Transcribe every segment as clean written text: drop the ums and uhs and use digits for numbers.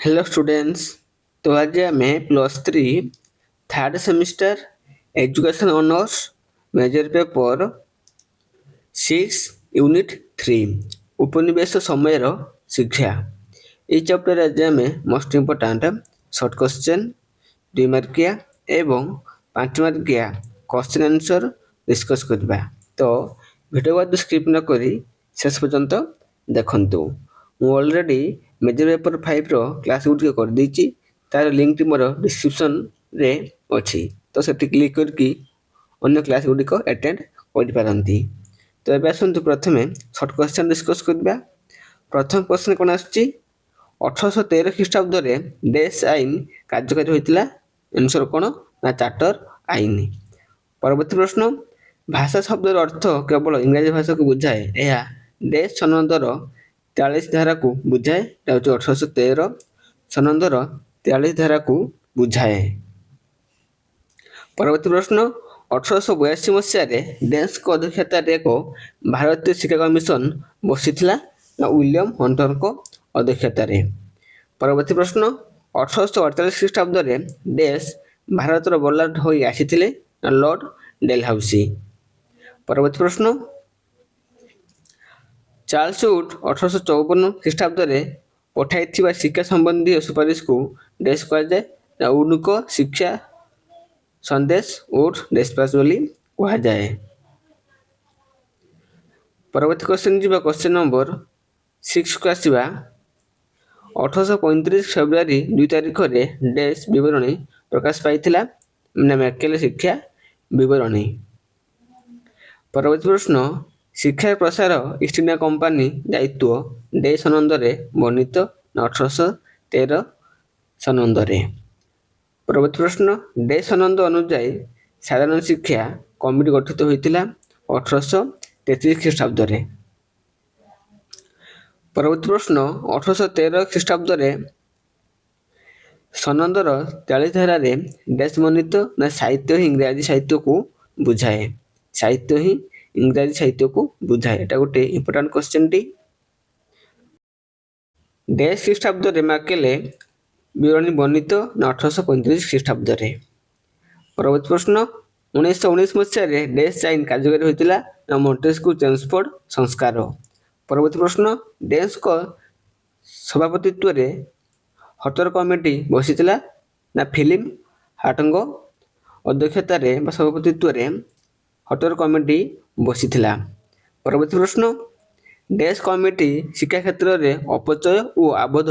Hello students. तो आज आमे +3 third semester education honours major paper 6 unit 3 उपनिवेश समय शिक्षा ये चैप्टर आज आमे मोस्ट इम्पोर्टाट शॉर्ट क्वेश्चन 2 मार्किया एवं 5 मार्किया क्वेश्चन आंसर डिस्कस करबा। तो वीडियो को स्किप न करी शेष पर्यंत देखंतु। ମୁଁ ଅଲରେଡ଼ି ମେଜର ପେପର 5ର କ୍ଲାସ୍ ଗୁଡ଼ିକ କରିଦେଇଛି। ତାର ଲିଙ୍କଟି ମୋର ଡିସ୍କ୍ରିପ୍ସନରେ ଅଛି, ତ ସେଠି କ୍ଲିକ୍ କରିକି ଅନ୍ୟ କ୍ଲାସ୍ ଗୁଡ଼ିକ ଆଟେଣ୍ଡ କରିପାରନ୍ତି। ତ ଏବେ ଆସନ୍ତୁ ପ୍ରଥମେ ସର୍ଟ କ୍ୱେଶ୍ଚନ୍ ଡିସ୍କସ୍ କରିବା। ପ୍ରଥମ ପ୍ରଶ୍ନ କ'ଣ ଆସୁଛି? 1813 ଖ୍ରୀଷ୍ଟାବ୍ଦରେ ଡେସ୍ ଆଇନ କାର୍ଯ୍ୟକାରୀ ହୋଇଥିଲା। ଆନ୍ସର କ'ଣ? ନା ଚାର୍ଟର ଆଇନ। ପରବର୍ତ୍ତୀ ପ୍ରଶ୍ନ, ଭାଷା ଶବ୍ଦର ଅର୍ଥ କେବଳ ଇଂରାଜୀ ଭାଷାକୁ ବୁଝାଏ। ଏହା ଡେସ୍ ସନନ୍ଦର 43 ଧାରାକୁ ବୁଝାଏ। ଏହା ହେଉଛି 1813 ସନନ୍ଦର 43 ଧାରାକୁ ବୁଝାଏ। ପରବର୍ତ୍ତୀ ପ୍ରଶ୍ନ, 1882 ମସିହାରେ ଡେନ୍ସଙ୍କ ଅଧ୍ୟକ୍ଷତାରେ ଏକ ଭାରତୀୟ ଶିକ୍ଷା କମିଶନ ବସିଥିଲା ନା ୱିଲିୟମ ହଣ୍ଟରଙ୍କ ଅଧ୍ୟକ୍ଷତାରେ। ପରବର୍ତ୍ତୀ ପ୍ରଶ୍ନ, 1848 ଖ୍ରୀଷ୍ଟାବ୍ଦରେ ଡେସ୍ ଭାରତର ବର୍ଲାଟ ହୋଇ ଆସିଥିଲେ ନା ଲର୍ଡ ଡେଲହାଉସି। ପରବର୍ତ୍ତୀ ପ୍ରଶ୍ନ, ଚାର୍ଲସ ଉଡ୍ 1854 ଖ୍ରୀଷ୍ଟାବ୍ଦରେ ପଠାଇଥିବା ଶିକ୍ଷା ସମ୍ବନ୍ଧୀୟ ସୁପାରିଶକୁ ଡେସ୍ କୁହାଯାଏ ନା ଉଡ୍ଙ୍କ ଶିକ୍ଷା ସନ୍ଦେଶ ଉଡ୍ ଡେସ୍ପାଚ୍ ବୋଲି କୁହାଯାଏ। ପରବର୍ତ୍ତୀ କ୍ୱେଶ୍ଚନ୍ ଯିବା କ୍ୱେଶ୍ଚନ୍ ନମ୍ବର 6କୁ ଆସିବା। 1835 ଫେବୃଆରୀ 2 ତାରିଖରେ ଡେସ୍ ବିବରଣୀ ପ୍ରକାଶ ପାଇଥିଲା ନା ମ୍ୟାକେଲେ ଶିକ୍ଷା ବିବରଣୀ। ପରବର୍ତ୍ତୀ ପ୍ରଶ୍ନ, ଶିକ୍ଷାର ପ୍ରସାର ଇଷ୍ଟ ଇଣ୍ଡିଆ କମ୍ପାନୀ ଦାୟିତ୍ୱ ଡେସ୍ ସନନ୍ଦରେ ବର୍ଣ୍ଣିତ ନା 1813 ସନନ୍ଦରେ। ପରବର୍ତ୍ତୀ ପ୍ରଶ୍ନ, ଡେସ୍ ସନନ୍ଦ ଅନୁଯାୟୀ ସାଧାରଣ ଶିକ୍ଷା କମିଟି ଗଠିତ ହୋଇଥିଲା 1833 ଖ୍ରୀଷ୍ଟାବ୍ଦରେ। ପରବର୍ତ୍ତୀ ପ୍ରଶ୍ନ, 1813 ଖ୍ରୀଷ୍ଟାବ୍ଦରେ ସନନ୍ଦର 43 ଧାରାରେ ଡେସ୍ ବର୍ଣ୍ଣିତ ନା ସାହିତ୍ୟ ହିଁ ଇଂରାଜୀ ସାହିତ୍ୟକୁ ବୁଝାଏ। ସାହିତ୍ୟ ହିଁ ଇଂରାଜୀ ସାହିତ୍ୟକୁ ବୁଝାଏ। ଏଟା ଗୋଟେ ଇମ୍ପୋର୍ଟାଣ୍ଟ କ୍ୱେଶ୍ଚନଟି। ଡେସ୍ ଖ୍ରୀଷ୍ଟାବ୍ଦରେ ମ୍ୟାକେଲେ ବିବରଣୀ ବର୍ଣ୍ଣିତ ନା 1835 ଖ୍ରୀଷ୍ଟାବ୍ଦରେ। ପରବର୍ତ୍ତୀ ପ୍ରଶ୍ନ, 1919 ମସିହାରେ ଡେସ୍ ଆଇନ କାର୍ଯ୍ୟକାରୀ ହୋଇଥିଲା ନା ମଣ୍ଟେସ୍କ୍ୟୁ ଚେମ୍ସଫୋର୍ଡ ସଂସ୍କାର। ପରବର୍ତ୍ତୀ ପ୍ରଶ୍ନ, ଡେସ୍ଙ୍କ ସଭାପତିତ୍ୱରେ ହଟର କମିଟି ବସିଥିଲା ନା ଫିଲିପ ହାର୍ଟଙ୍କ ଅଧ୍ୟକ୍ଷତାରେ ବା ସଭାପତିତ୍ୱରେ ହଟର କମିଟି ବସିଥିଲା। ପରବର୍ତ୍ତୀ ପ୍ରଶ୍ନ, ଡେସ୍ କମିଟି ଶିକ୍ଷା କ୍ଷେତ୍ରରେ ଅପଚୟ ଓ ଆବୋଧ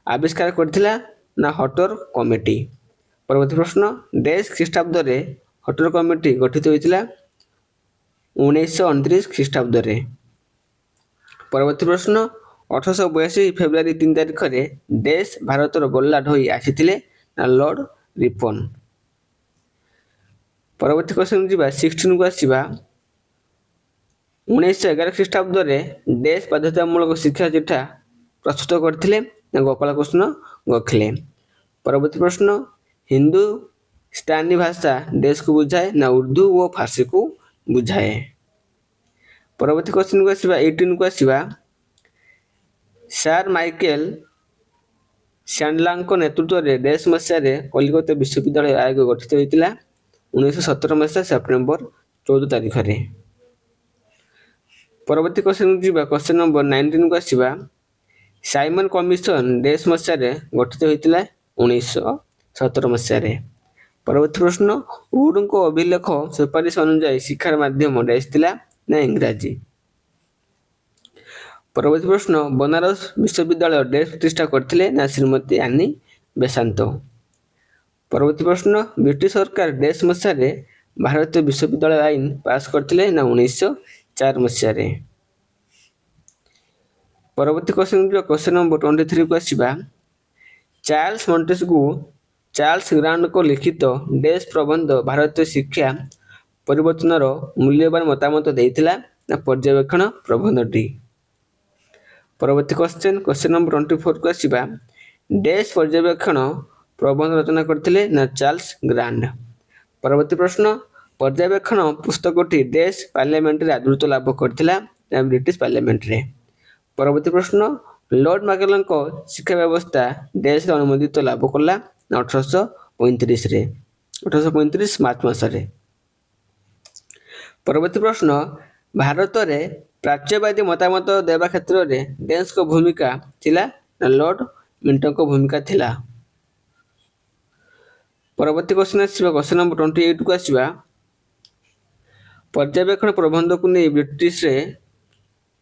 ଆବିଷ୍କାର କରିଥିଲା ନା ହଟର କମିଟି। ପରବର୍ତ୍ତୀ ପ୍ରଶ୍ନ, ଡେସ୍ ଖ୍ରୀଷ୍ଟାବ୍ଦରେ ହଟର କମିଟି ଗଠିତ ହୋଇଥିଲା 1929 ଖ୍ରୀଷ୍ଟାବ୍ଦରେ। ପରବର୍ତ୍ତୀ ପ୍ରଶ୍ନ, 1882 ଫେବୃଆରୀ 3 ତାରିଖରେ ଡେସ୍ ଭାରତର ବର୍ଲାଟ ହୋଇ ଆସିଥିଲେ ନା ଲର୍ଡ ରିପନ। ପରବର୍ତ୍ତୀ କ୍ୱେଶ୍ଚନ୍ ଯିବା 16କୁ ଆସିବା। 1911 ଖ୍ରୀଷ୍ଟାବ୍ଦରେ ଡେସ୍ ବାଧ୍ୟତାମୂଳକ ଶିକ୍ଷା ଚିଠା ପ୍ରସ୍ତୁତ କରିଥିଲେ ନା ଗୋପାଳକୃଷ୍ଣ ଗୋଖଲେ। ପରବର୍ତ୍ତୀ ପ୍ରଶ୍ନ, ହିନ୍ଦୁସ୍ତାନୀ ଭାଷା ଡେସ୍କୁ ବୁଝାଏ ନା ଉର୍ଦ୍ଦୁ ଓ ଫାର୍ସିକୁ ବୁଝାଏ। ପରବର୍ତ୍ତୀ କ୍ୱେଶ୍ଚନ୍କୁ ଆସିବା 18କୁ ଆସିବା। ସାର୍ ମାଇକେଲ ସ୍ୟାଣ୍ଡଲାଙ୍କ ନେତୃତ୍ୱରେ ଡେସ୍ ମସିହାରେ କଲିକତା ବିଶ୍ୱବିଦ୍ୟାଳୟ ଆୟୋଗ ଗଠିତ ହୋଇଥିଲା 1917 ମସିହା ସେପ୍ଟେମ୍ବର 14 ତାରିଖରେ। ପରବର୍ତ୍ତୀ କ୍ୱେଶ୍ଚନ୍କୁ ଯିବା କ୍ୱେଶ୍ଚନ୍ ନମ୍ବର 19କୁ ଆସିବା। ସାଇମନ କମିଶନ ଡେସ୍ ମସିହାରେ ଗଠିତ ହୋଇଥିଲା 1917 ମସିହାରେ। ପରବର୍ତ୍ତୀ ପ୍ରଶ୍ନ, ଉଡ୍ଙ୍କ ଅଭିଲେଖ ସୁପାରିଶ ଅନୁଯାୟୀ ଶିକ୍ଷାର ମାଧ୍ୟମ ଡେସ୍ ଥିଲା ନା ଇଂରାଜୀ। ପରବର୍ତ୍ତୀ ପ୍ରଶ୍ନ, ବନାରସ ବିଶ୍ୱବିଦ୍ୟାଳୟ ଡେସ୍ ପ୍ରତିଷ୍ଠା କରିଥିଲେ ନା ଶ୍ରୀମତୀ ଆନି ବେସାନ୍ତ। ପରବର୍ତ୍ତୀ ପ୍ରଶ୍ନ, ବ୍ରିଟିଶ ସରକାର ଡେସ୍ ମସିହାରେ ଭାରତୀୟ ବିଶ୍ୱବିଦ୍ୟାଳୟ ଆଇନ ପାସ୍ କରିଥିଲେ ନା 1904 ମସିହାରେ। ପରବର୍ତ୍ତୀ କ୍ୱେଶ୍ଚନ୍ ନମ୍ବର 23କୁ ଆସିବା। ଚାର୍ଲସ ମଣ୍ଟେସ୍କ୍ୟୁ ଚାର୍ଲସ ଗ୍ରାଣ୍ଡଙ୍କ ଲିଖିତ ଡେସ୍ ପ୍ରବନ୍ଧ ଭାରତୀୟ ଶିକ୍ଷା ପରିବର୍ତ୍ତନର ମୂଲ୍ୟବାନ ମତାମତ ଦେଇଥିଲା ନା ପର୍ଯ୍ୟବେକ୍ଷଣ ପ୍ରବନ୍ଧଟି। ପରବର୍ତ୍ତୀ କ୍ୱେଶ୍ଚନ୍ ନମ୍ବର 24କୁ ଆସିବା। ଡେସ୍ ପର୍ଯ୍ୟବେକ୍ଷଣ ପ୍ରବନ୍ଧ ରଚନା କରିଥିଲେ ନା ଚାର୍ଲସ ଗ୍ରାଣ୍ଡ। ପରବର୍ତ୍ତୀ ପ୍ରଶ୍ନ, ପର୍ଯ୍ୟବେକ୍ଷଣ ପୁସ୍ତକଟି ଡେସ୍ ପାର୍ଲାମେଣ୍ଟରେ ଆଦୃତ ଲାଭ କରିଥିଲା ନା ବ୍ରିଟିଶ ପାର୍ଲାମେଣ୍ଟରେ। ପରବର୍ତ୍ତୀ ପ୍ରଶ୍ନ, ଲର୍ଡ ମାକେଲଙ୍କ ଶିକ୍ଷା ବ୍ୟବସ୍ଥା ଡେସ୍ରେ ଅନୁମୋଦିତ ଲାଭ କଲା 1835ରେ 1835 ମାର୍ଚ୍ଚ ମାସରେ। ପରବର୍ତ୍ତୀ ପ୍ରଶ୍ନ, ଭାରତରେ ପ୍ରାଚ୍ୟବାଦୀ ମତାମତ ଦେବା କ୍ଷେତ୍ରରେ ଡେସ୍ଙ୍କ ଭୂମିକା ଥିଲା ନା ଲର୍ଡ ମିଣ୍ଟୋଙ୍କ ଭୂମିକା ଥିଲା? ପରବର୍ତ୍ତୀ କ୍ୱେଶ୍ଚନ ଆସିବା, କ୍ୱେଶ୍ଚନ ନମ୍ବର 28କୁ ଆସିବା। ପର୍ଯ୍ୟବେକ୍ଷଣ ପ୍ରବନ୍ଧକୁ ନେଇ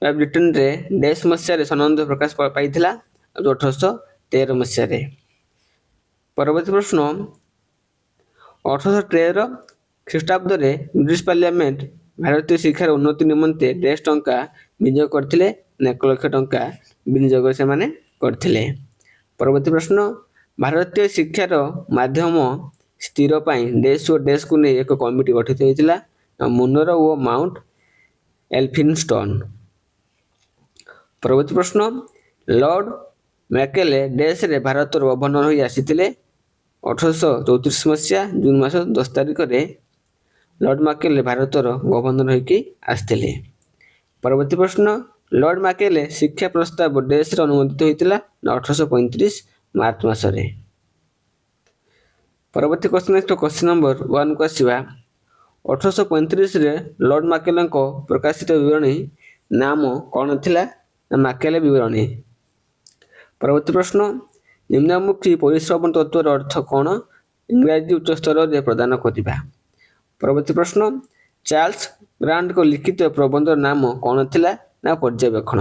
ବ୍ରିଟେନରେ ଡେସ୍ ମସିହାରେ ସନନ୍ଦ ପ୍ରକାଶ ପାଇଥିଲା 1813 ମସିହାରେ। ପରବର୍ତ୍ତୀ ପ୍ରଶ୍ନ, 1813 ଖ୍ରୀଷ୍ଟାବ୍ଦରେ ବ୍ରିଟିଶ ପାର୍ଲିଆମେଣ୍ଟ ଭାରତୀୟ ଶିକ୍ଷାର ଉନ୍ନତି ନିମନ୍ତେ ଡେସ୍ ଟଙ୍କା ବିନିଯୋଗ କରିଥିଲେ ନା 1 ଲକ୍ଷ ଟଙ୍କା ବିନିଯୋଗ ସେମାନେ କରିଥିଲେ। ପରବର୍ତ୍ତୀ ପ୍ରଶ୍ନ, ଭାରତୀୟ ଶିକ୍ଷାର ମାଧ୍ୟମ ସ୍ଥିର ପାଇଁ ଡେସ୍ ଓ ଡେସ୍କୁ ନେଇ ଏକ କମିଟି ଗଠିତ ହୋଇଥିଲା ନା ମୁନରୋ ଓ ମାଉଣ୍ଟ ଏଲଫିନ୍ଷ୍ଟନ୍। ପରବର୍ତ୍ତୀ ପ୍ରଶ୍ନ, ଲର୍ଡ ମ୍ୟାକେଲେ ଡେସ୍ରେ ଭାରତର ଗଭର୍ଣ୍ଣର ହୋଇ ଆସିଥିଲେ 1834 ମସିହା ଜୁନ ମାସ 10 ତାରିଖରେ ଲର୍ଡ ମ୍ୟାକେଲେ ଭାରତର ଗଭର୍ଣ୍ଣର ହୋଇକି ଆସିଥିଲେ। ପରବର୍ତ୍ତୀ ପ୍ରଶ୍ନ, ଲର୍ଡ ମ୍ୟାକେଲେ ଶିକ୍ଷା ପ୍ରସ୍ତାବ ଡେସ୍ରେ ଅନୁମୋଦିତ ହୋଇଥିଲା ନା 1835 ମାର୍ଚ୍ଚ ମାସରେ। ପରବର୍ତ୍ତୀ କ୍ୱେଶ୍ଚନ ଆସିବ, କ୍ୱେଶ୍ଚନ ନମ୍ବର 1କୁ ଆସିବା। 1835ରେ ଲର୍ଡ ମ୍ୟାକେଲେଙ୍କ ପ୍ରକାଶିତ ବିବରଣୀ ନାମ କ'ଣ ଥିଲା ନା ମ୍ୟାକେଲେ ବିବରଣୀ। ପରବର୍ତ୍ତୀ ପ୍ରଶ୍ନ, ନିମ୍ନମୁଖୀ ପରିଶ୍ରବଣ ତତ୍ତ୍ୱର ଅର୍ଥ କ'ଣ? ଇଂରାଜୀ ଉଚ୍ଚ ସ୍ତରରେ ପ୍ରଦାନ କରିବା। ପରବର୍ତ୍ତୀ ପ୍ରଶ୍ନ, ଚାର୍ଲ୍ସ ଗ୍ରାଣ୍ଟଙ୍କ ଲିଖିତ ପ୍ରବନ୍ଧର ନାମ କ'ଣ ଥିଲା ନା ପର୍ଯ୍ୟବେକ୍ଷଣ।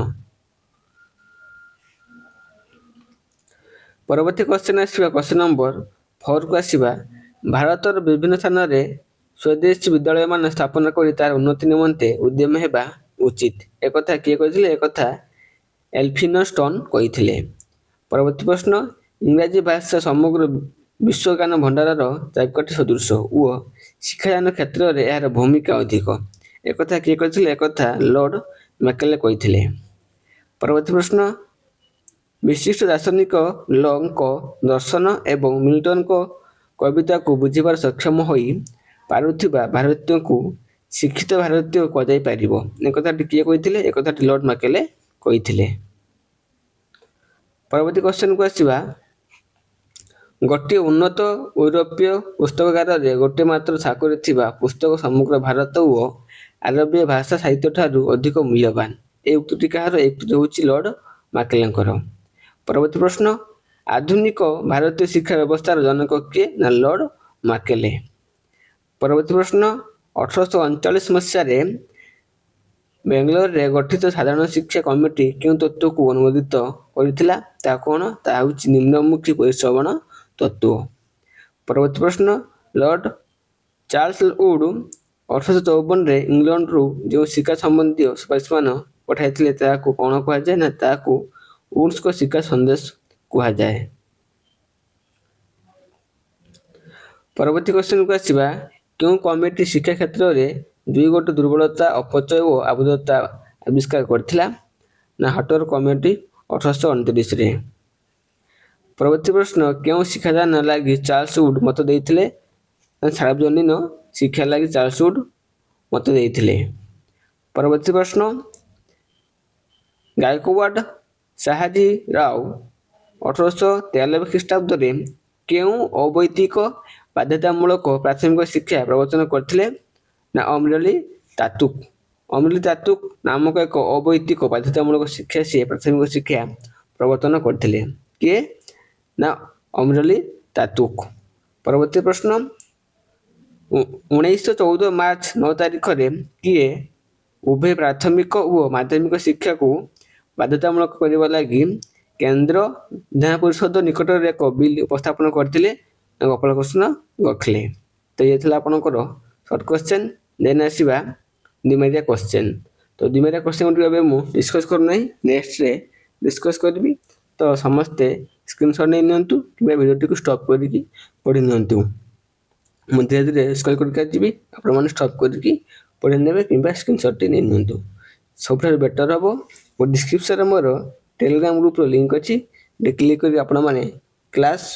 ପରବର୍ତ୍ତୀ କ୍ୱେଶ୍ଚନ ଆସିବା, କ୍ୱେଶ୍ଚନ ନମ୍ବର 4କୁ ଆସିବା। ଭାରତର ବିଭିନ୍ନ ସ୍ଥାନରେ ସ୍ୱଦେଶୀ ବିଦ୍ୟାଳୟମାନ ସ୍ଥାପନ କରି ତାର ଉନ୍ନତି ନିମନ୍ତେ ଉଦ୍ୟମ ହେବା ଉଚିତ, ଏକଥା କିଏ କହିଥିଲେ? ଏକଥା ଏଲଫିନ୍ଷ୍ଟନ୍ କହିଥିଲେ। ପରବର୍ତ୍ତୀ ପ୍ରଶ୍ନ, ଇଂରାଜୀ ଭାଷା ସମଗ୍ର ବିଶ୍ୱଜ୍ଞାନ ଭଣ୍ଡାରର ଚାବିକାଠି ସଦୃଶ ଓ ଶିକ୍ଷାଦାନ କ୍ଷେତ୍ରରେ ଏହାର ଭୂମିକା ଅଧିକ, ଏକଥା କିଏ କହିଥିଲେ? ଏକଥା ଲର୍ଡ ମ୍ୟାକେଲେ କହିଥିଲେ। ପରବର୍ତ୍ତୀ ପ୍ରଶ୍ନ, ବିଶିଷ୍ଟ ଦାର୍ଶନିକ ଲଙ୍କ ଦର୍ଶନ ଏବଂ ମିଲ୍ଟନଙ୍କ କବିତାକୁ ବୁଝିବାର ସକ୍ଷମ ହୋଇ ପାରୁଥିବା ଭାରତୀୟଙ୍କୁ ଶିକ୍ଷିତ ଭାରତୀୟ କୁହାଯାଇପାରିବ, ଏକଥାଟି କିଏ କହିଥିଲେ? ଏକଥାଟି ଲର୍ଡ ମ୍ୟାକେଲେ କହିଥିଲେ। ପରବର୍ତ୍ତୀ କ୍ୱେଶ୍ଚନକୁ ଆସିବା। ଗୋଟିଏ ଉନ୍ନତ ୟୁରୋପୀୟ ପୁସ୍ତକାଗାରରେ ଗୋଟିଏ ମାତ୍ର ଛାକରେ ଥିବା ପୁସ୍ତକ ସମଗ୍ର ଭାରତ ଓ ଆରବୀୟ ଭାଷା ସାହିତ୍ୟଠାରୁ ଅଧିକ ମୂଲ୍ୟବାନ। ଏହି ଉକ୍ତିଟି କାହାର? ଏହି ଉକ୍ତିଟି ହେଉଛି ଲର୍ଡ ମ୍ୟାକେଲେଙ୍କର। ପରବର୍ତ୍ତୀ ପ୍ରଶ୍ନ, ଆଧୁନିକ ଭାରତୀୟ ଶିକ୍ଷା ବ୍ୟବସ୍ଥାର ଜନକ କିଏ? ନା ଲର୍ଡ ମ୍ୟାକେଲେ। ପରବର୍ତ୍ତୀ ପ୍ରଶ୍ନ, 1839 ମସିହାରେ ବେଙ୍ଗାଲୋରରେ ଗଠିତ ସାଧାରଣ ଶିକ୍ଷା କମିଟି କେଉଁ ତତ୍ତ୍ୱକୁ ଅନୁମୋଦିତ କରିଥିଲା? ତାହା କ'ଣ? ତାହା ହେଉଛି ନିମ୍ନମୁଖୀ ପରିଶ୍ରବଣ ତତ୍ତ୍ୱ। ପରବର୍ତ୍ତୀ ପ୍ରଶ୍ନ, ଲର୍ଡ ଚାର୍ଲ୍ସ ଉଡ୍ 1854ରେ ଇଂଲଣ୍ଡରୁ ଯେଉଁ ଶିକ୍ଷା ସମ୍ବନ୍ଧୀୟ ସୁପାରିଶମାନ ପଠାଇଥିଲେ ତାହାକୁ କ'ଣ କୁହାଯାଏ? ନା ତାହାକୁ ଉଡ୍ସଙ୍କ ଶିକ୍ଷା ସନ୍ଦେଶ କୁହାଯାଏ। ପରବର୍ତ୍ତୀ କ୍ୱେଶ୍ଚନକୁ ଆସିବା। କେଉଁ କମିଟି ଶିକ୍ଷା କ୍ଷେତ୍ରରେ ଦୁଇଗୋଟି ଦୁର୍ବଳତା, ଅପଚୟ ଓ ଆବଦ୍ଧତା ଆବିଷ୍କାର କରିଥିଲା? ନା ହଟର କମିଟି 1829ରେ। ପରବର୍ତ୍ତୀ ପ୍ରଶ୍ନ, କେଉଁ ଶିକ୍ଷାଦାନ ଲାଗି ଚାର୍ଲ୍ସ ଉଡ୍ ମତ ଦେଇଥିଲେ? ନା ସାର୍ବଜନୀନ ଶିକ୍ଷା ଲାଗି ଚାର୍ଲ୍ସ ଉଡ୍ ମତ ଦେଇଥିଲେ। ପରବର୍ତ୍ତୀ ପ୍ରଶ୍ନ, ଗାୟକୱାଡ ଶାହାଜୀ ରାଓ 1893 ଖ୍ରୀଷ୍ଟାବ୍ଦରେ କେଉଁ ଅବୈଦିକ ବାଧ୍ୟତାମୂଳକ ପ୍ରାଥମିକ ଶିକ୍ଷା ପ୍ରବର୍ତ୍ତନ କରିଥିଲେ? ନା ଅମ୍ରେଲି ତାତୁକ୍। ଅମ୍ରେଲି ତାତୁକ୍ ନାମକ ଏକ ଅବୈଦିକ ବାଧ୍ୟତାମୂଳକ ଶିକ୍ଷା ସିଏ ପ୍ରାଥମିକ ଶିକ୍ଷା ପ୍ରବର୍ତ୍ତନ କରିଥିଲେ। କିଏ? ନା ଅମ୍ରେଲି ତାତୁକ୍। ପରବର୍ତ୍ତୀ ପ୍ରଶ୍ନ, 1914 ମାର୍ଚ୍ଚ 9 ତାରିଖରେ କିଏ ଉଭୟ ପ୍ରାଥମିକ ଓ ମାଧ୍ୟମିକ ଶିକ୍ଷାକୁ ବାଧ୍ୟତାମୂଳକ କରିବା ଲାଗି କେନ୍ଦ୍ର ବିଧାନ ପରିଷଦ ନିକଟରେ ଏକ ବିଲ୍ ଉପସ୍ଥାପନ କରିଥିଲେ? ନା ଗୋପାଳକୃଷ୍ଣ ଗୋଖଲେ। ତ ଇଏ ଥିଲା ଆପଣଙ୍କର ସର୍ଟ କ୍ୱେଶ୍ଚେନ୍। ଦେନ୍ ଆସିବା ଦ୍ୱିମାରିଆ କ୍ୱେଶ୍ଚେନ୍। ତ ଦ୍ୱିମାରିଆ କ୍ୱେଶ୍ଚେନ୍ ଗୁଡ଼ିକ ଏବେ ମୁଁ ଡିସ୍କସ୍ କରୁନାହିଁ, ନେକ୍ସଟରେ ଡିସ୍କସ୍ କରିବି। ତ ସମସ୍ତେ ସ୍କ୍ରିନଶଟ୍ ନେଇ ନିଅନ୍ତୁ କିମ୍ବା ଭିଡ଼ିଓଟିକୁ ଷ୍ଟପ୍ କରିକି ପଢ଼ି ନିଅନ୍ତୁ। ମୁଁ ଧୀରେ ଧୀରେ ସ୍କ୍ରଲ୍ କରିକି ଯିବି, ଆପଣମାନେ ଷ୍ଟପ୍ କରିକି ପଢ଼ି ନେବେ କିମ୍ବା ସ୍କ୍ରିନଶଟ୍ଟି ନେଇ ନିଅନ୍ତୁ। ସବୁଠାରୁ ବେଟର୍ ହେବ, ମୋ ଡିସ୍କ୍ରିପ୍ସନ୍ରେ ମୋର ଟେଲିଗ୍ରାମ ଗ୍ରୁପ୍ର ଲିଙ୍କ୍ ଅଛି, କ୍ଲିକ୍ କରି ଆପଣମାନେ କ୍ଲାସ୍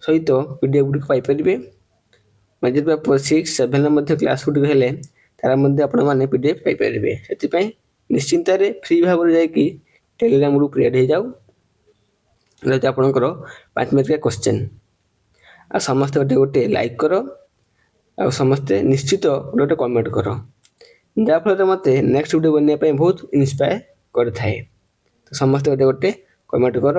ସହିତ PDF ଗୁଡ଼ିକ ପାଇପାରିବେ। ମେଜର ପେପର 6, 7ରେ ମଧ୍ୟ କ୍ଲାସ୍ ଗୁଡ଼ିକ ହେଲେ ତାର ମଧ୍ୟ ଆପଣମାନେ PDF ପାଇପାରିବେ। ସେଥିପାଇଁ ନିଶ୍ଚିନ୍ତରେ ଫ୍ରି ଭାବରେ ଯାଇକି ଟେଲିଗ୍ରାମ ଗ୍ରୁପ୍ ରେଡି ହେଇଯାଉ। ଏଇଟା ହେଉଛି ଆପଣଙ୍କର 5 ମାର୍କିଆ କ୍ୱେଶ୍ଚେନ୍। ଆଉ ସମସ୍ତେ ଗୋଟେ ଲାଇକ୍ କର, ଆଉ ସମସ୍ତେ ନିଶ୍ଚିତ ଗୋଟେ କମେଣ୍ଟ କର, ଯାହାଫଳରେ ମୋତେ ନେକ୍ସଟ ଭିଡ଼ିଓ ବନେଇବା ପାଇଁ ବହୁତ ଇନ୍ସପାୟାର କରିଥାଏ। ତ ସମସ୍ତେ ଗୋଟେ କମେଣ୍ଟ କର।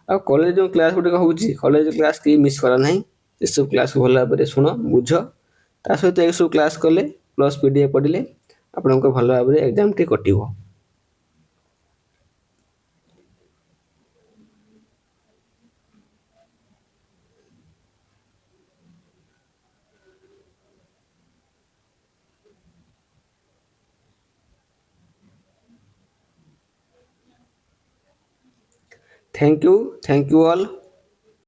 ଆଉ କଲେଜ ଯେଉଁ କ୍ଲାସ୍ ଗୁଡ଼ିକ ହେଉଛି, କଲେଜ କ୍ଲାସ୍ କେହି ମିସ୍ କର ନାହିଁ। ଏସବୁ କ୍ଲାସ୍କୁ ଭଲ ଭାବରେ ଶୁଣ, ବୁଝ। ତା ସହିତ ଏସବୁ କ୍ଲାସ୍ କଲେ ପ୍ଲସ୍ PDF ପଢ଼ିଲେ ଆପଣଙ୍କ ଭଲ ଭାବରେ ଏକ୍ଜାମଟି କଟିବ। Thank you all.